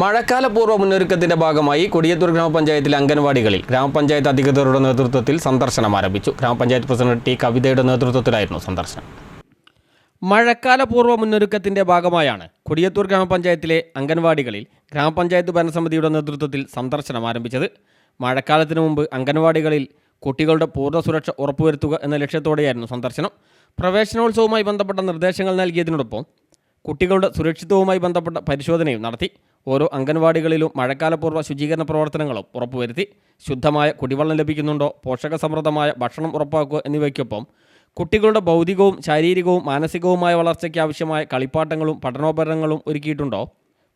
മഴക്കാലപൂർവ്വ മുന്നൊരുക്കത്തിന്റെ ഭാഗമായി കൊടിയത്തൂർ ഗ്രാമപഞ്ചായത്തിലെ അംഗൻവാടികളിൽ ഗ്രാമപഞ്ചായത്ത് അധികൃതരുടെ നേതൃത്വത്തിൽ സന്ദർശനം ആരംഭിച്ചു. ഗ്രാമപഞ്ചായത്ത് പ്രസിഡന്റ് ടി കവിതയുടെ നേതൃത്വത്തിലായിരുന്നു സന്ദർശനം. മഴക്കാലപൂർവ്വ മുന്നൊരുക്കത്തിന്റെ ഭാഗമായാണ് കൊടിയത്തൂർ ഗ്രാമപഞ്ചായത്തിലെ അംഗൻവാടികളിൽ ഗ്രാമപഞ്ചായത്ത് ഭരണസമിതിയുടെ നേതൃത്വത്തിൽ സന്ദർശനം ആരംഭിച്ചത്. മഴക്കാലത്തിനു മുമ്പ് അംഗൻവാടികളിൽ കുട്ടികളുടെ പൂർണ്ണ സുരക്ഷ ഉറപ്പുവരുത്തുക എന്ന ലക്ഷ്യത്തോടെയായിരുന്നു സന്ദർശനം. പ്രവേശനോത്സവവുമായി ബന്ധപ്പെട്ട നിർദ്ദേശങ്ങൾ നൽകിയതിനോടൊപ്പം കുട്ടികളുടെ സുരക്ഷിതവുമായി ബന്ധപ്പെട്ട പരിശോധനയും നടത്തി. ഓരോ അംഗൻവാടികളിലും മഴക്കാലപൂർവ്വ ശുചീകരണ പ്രവർത്തനങ്ങളും ഉറപ്പുവരുത്തി. ശുദ്ധമായ കുടിവെള്ളം ലഭിക്കുന്നുണ്ടോ, പോഷകസമൃദ്ധമായ ഭക്ഷണം ഉറപ്പാക്കുക എന്നിവയ്ക്കൊപ്പം കുട്ടികളുടെ ഭൗതികവും ശാരീരികവും മാനസികവുമായ വളർച്ചയ്ക്ക് ആവശ്യമായ കളിപ്പാട്ടങ്ങളും പഠനോപകരണങ്ങളും ഒരുക്കിയിട്ടുണ്ടോ,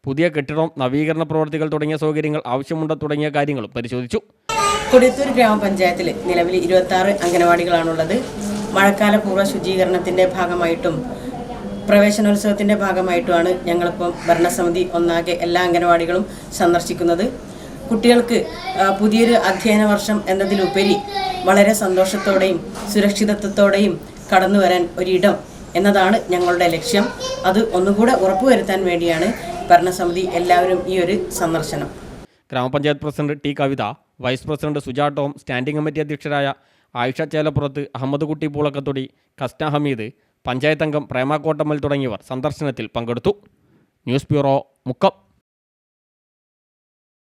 പുതിയ കെട്ടിടം, നവീകരണ പ്രവർത്തികൾ തുടങ്ങിയ സൗകര്യങ്ങൾ ആവശ്യമുണ്ടോ തുടങ്ങിയ കാര്യങ്ങളും പരിശോധിച്ചു. കൊടിയത്തൂർ ഗ്രാമപഞ്ചായത്തിൽ നിലവിൽ 26 അംഗനവാടികളാണുള്ളത്. മഴക്കാലപൂർവ്വ ശുചീകരണത്തിൻ്റെ ഭാഗമായിട്ടും പ്രവേശനോത്സവത്തിൻ്റെ ഭാഗമായിട്ടുമാണ് ഞങ്ങളിപ്പം ഭരണസമിതി ഒന്നാകെ എല്ലാ അംഗനവാടികളും സന്ദർശിക്കുന്നത്. കുട്ടികൾക്ക് പുതിയൊരു അധ്യയന വർഷം എന്നതിലുപരി വളരെ സന്തോഷത്തോടെയും സുരക്ഷിതത്വത്തോടെയും കടന്നു വരാൻ ഒരിടം എന്നതാണ് ഞങ്ങളുടെ ലക്ഷ്യം. അത് ഒന്നുകൂടെ ഉറപ്പുവരുത്താൻ വേണ്ടിയാണ് ഭരണസമിതി എല്ലാവരും ഈ ഒരു സന്ദർശനം. ഗ്രാമപഞ്ചായത്ത് president T Kavitha, vice president Suja Tom, standing committee അധ്യക്ഷരായ ആയിഷ ചേലപ്പുറത്ത്, അഹമ്മദ് കുട്ടി പൂളക്കത്തൊടി, കസ്ന ഹമീദ്, പഞ്ചായത്ത് അംഗം പ്രേമ കോട്ടമ്മൽ തുടങ്ങിയവർ സന്ദർശനത്തിൽ പങ്കെടുത്തു. News bureau, Mukkam.